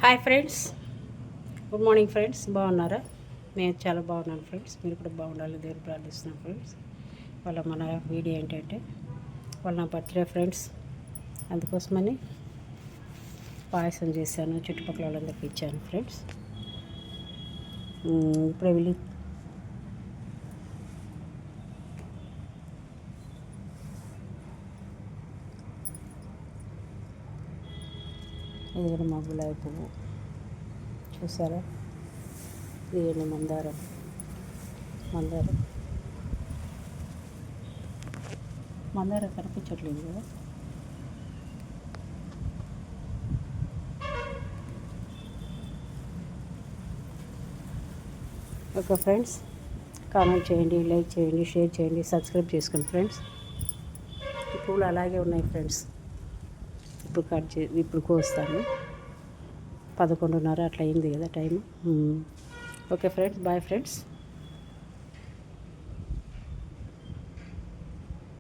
Hi friends, good morning friends. బాగున్నారా? నేను చాలా బాగున్నాను ఫ్రెండ్స్. మీరు కూడా బాగుండాలి దేవుని ప్రార్థిస్తున్నాను ఫ్రెండ్స్. మన వీడియో ఏంటంటే నా బర్త్డే ఫ్రెండ్స్. అందుకోసమని పాయసం చేశాను, చుట్టుపక్కల వాళ్ళందరికీ ఇచ్చాను ఫ్రెండ్స్. ఇప్పుడే వెళ్ళి ఇదిగో మా గులాబీ పువ్వు చూసారా? ఇదిగో మందారం కనిపించట్లేదు కదా. ఓకే ఫ్రెండ్స్, కామెంట్ చేయండి, లైక్ చేయండి, షేర్ చేయండి, సబ్స్క్రైబ్ చేసుకోండి ఫ్రెండ్స్. ఈ పూలు అలాగే ఉన్నాయి ఫ్రెండ్స్. ఇప్పుడు కోస్తాను. 11:30 అట్లా అయింది కదా time. Okay friends, bye friends.